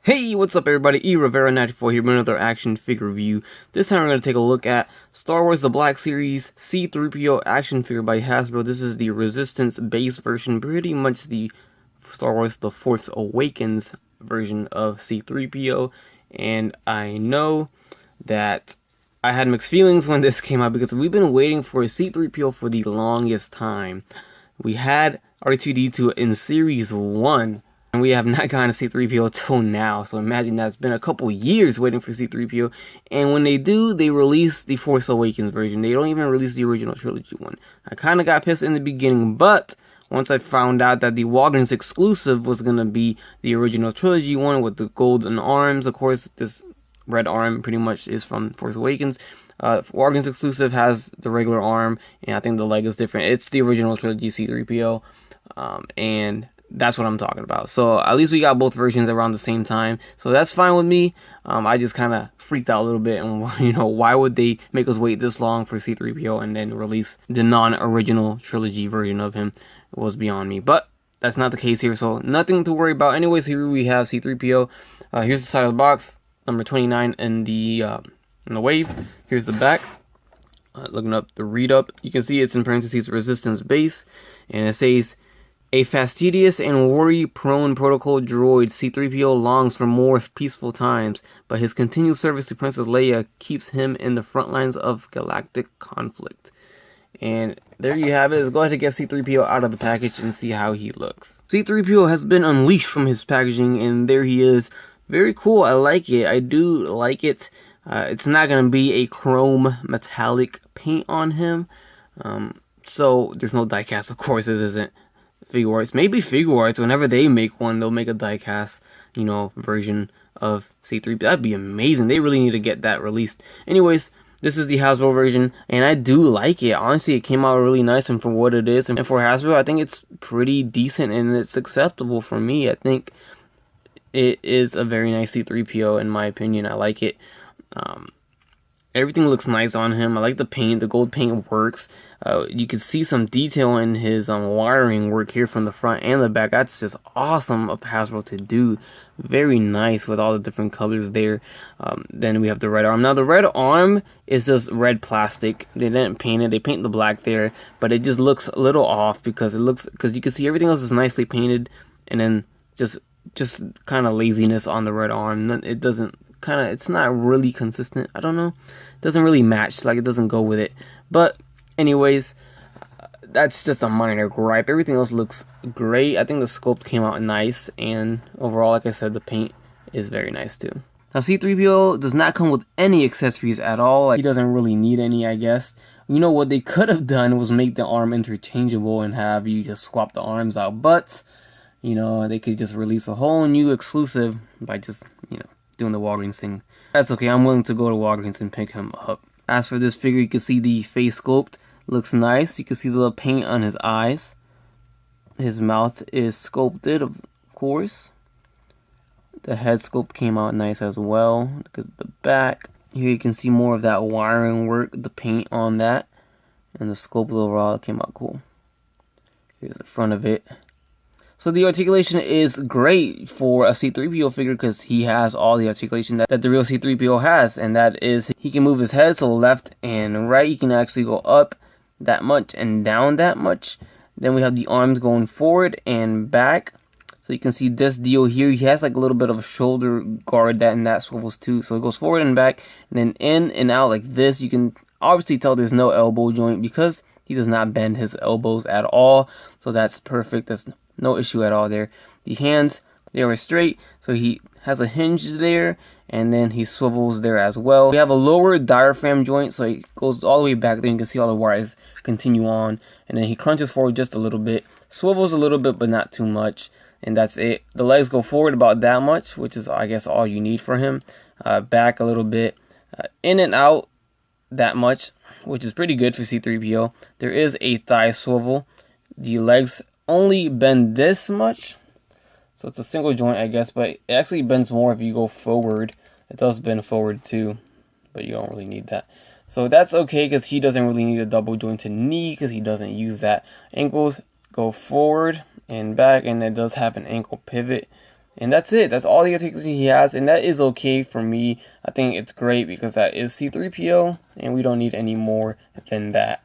Hey, what's up everybody? Rivera94 here with another action figure review. This time we're going to take a look at Star Wars The Black Series C-3PO action figure by Hasbro. This is the Resistance base version, pretty much the Star Wars The Force Awakens version of C-3PO. And I know that I had mixed feelings when this came out because we've been waiting for a C-3PO for the longest time. We had R2-D2 in Series 1. And we have not gotten a C-3PO till now, so imagine that. It's been a couple years waiting for C-3PO, and when they do, they release the Force Awakens version. They don't even release the original trilogy one. I kind of got pissed in the beginning, but once I found out that the Walgreens exclusive was going to be the original trilogy one with the golden arms, of course, this red arm pretty much is from Force Awakens. Walgreens exclusive has the regular arm, and I think the leg is different. It's the original trilogy C-3PO, and that's what I'm talking about. So at least we got both versions around the same time, so that's fine with me. I just kind of freaked out a little bit, and why would they make us wait this long for C-3PO and then release the non-original trilogy version of him? It was beyond me, but that's not the case here, so nothing to worry about. Anyways, here we have C-3PO. Here's the side of the box, number 29 in the wave. Here's the back. Looking up the read up, you can see it's in parentheses Resistance base, and it says, a fastidious and worry-prone protocol droid, C-3PO longs for more peaceful times, but his continued service to Princess Leia keeps him in the front lines of galactic conflict. And there you have it. Let's go ahead and get C-3PO out of the package and see how he looks. C-3PO has been unleashed from his packaging, and there he is. Very cool. I like it. I do like it. It's not going to be a chrome metallic paint on him. So there's no diecast, of course. This isn't Figure Arts. Maybe Figure Arts, whenever they make one, they'll make a diecast, version of C3. That'd be amazing. They really need to get that released. Anyways, this is the Hasbro version, and I do like it. Honestly, it came out really nice, and for what it is, and for Hasbro, I think it's pretty decent, and it's acceptable for me. I think it is a very nice C3PO, in my opinion. I like it. Everything looks nice on him. I like the paint. The gold paint works. You can see some detail in his wiring work here from the front and the back. That's just awesome of Hasbro to do. Very nice with all the different colors there. Then we have the red arm. Now the red arm is just red plastic. They didn't paint it. They paint the black there, but it just looks a little off because you can see everything else is nicely painted, and then just kind of laziness on the red arm. It doesn't. It's not really consistent. I don't know. It doesn't really match. Like, it doesn't go with it. But anyways, that's just a minor gripe. Everything else looks great. I think the sculpt came out nice, and overall, like I said, the paint is very nice too. Now, C-3PO does not come with any accessories at all. Like, he doesn't really need any, I guess. What they could have done was make the arm interchangeable and have you just swap the arms out. But they could just release a whole new exclusive by just doing the Walgreens thing. That's okay. I'm willing to go to Walgreens and pick him up. As for this figure, you can see the face sculpt looks nice. You can see the little paint on his eyes. His mouth is sculpted, of course. The head sculpt came out nice as well. Look at the back. Here you can see more of that wiring work, the paint on that, and the sculpt overall came out cool. Here's the front of it. So the articulation is great for a C-3PO figure because he has all the articulation that the real C-3PO has, and that is he can move his head, so left and right. He can actually go up that much and down that much. Then we have the arms going forward and back. So you can see this deal here. He has like a little bit of a shoulder guard that swivels too. So it goes forward and back, and then in and out like this. You can obviously tell there's no elbow joint because he does not bend his elbows at all. So that's perfect. That's no issue at all there. The hands, they are straight, so he has a hinge there, and then he swivels there as well. We have a lower diaphragm joint, so he goes all the way back there. You can see all the wires continue on, and then he crunches forward just a little bit, swivels a little bit, but not too much, and that's it. The legs go forward about that much, which is, I guess, all you need for him. Back a little bit, in and out that much, which is pretty good for C-3PO. There is a thigh swivel. The legs only bend this much, so it's a single joint, I guess, but it actually bends more if you go forward. It does bend forward too, but you don't really need that. So that's okay because he doesn't really need a double jointed knee because he doesn't use that. Ankles go forward and back, and it does have an ankle pivot. And that's it. That's all the articulation he has, and that is okay for me. I think it's great because that is C-3PO, and we don't need any more than that.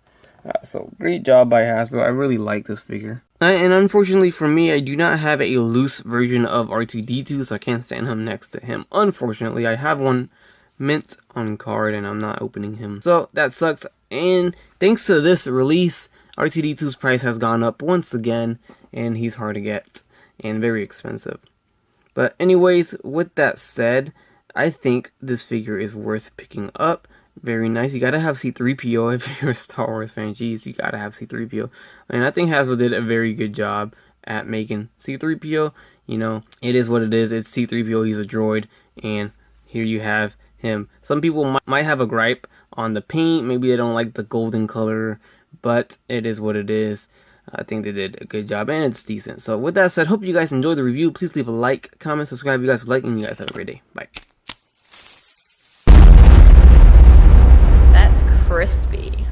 So great job by Hasbro. I really like this figure. And unfortunately for me, I do not have a loose version of R2-D2, so I can't stand him next to him. Unfortunately, I have one mint on card, and I'm not opening him. So that sucks. And thanks to this release, R2-D2's price has gone up once again, and he's hard to get and very expensive. But anyways, with that said, I think this figure is worth picking up. Very nice. You gotta have C-3PO if you're a Star Wars fan. Jeez, you gotta have C-3PO. And I think Hasbro did a very good job at making C-3PO. You know, it is what it is. It's C-3PO. He's a droid. And here you have him. Some people might have a gripe on the paint. Maybe they don't like the golden color. But it is what it is. I think they did a good job, and it's decent. So with that said, hope you guys enjoyed the review. Please leave a like, comment, subscribe if you guys like, and you guys have a great day. Bye. That's crispy.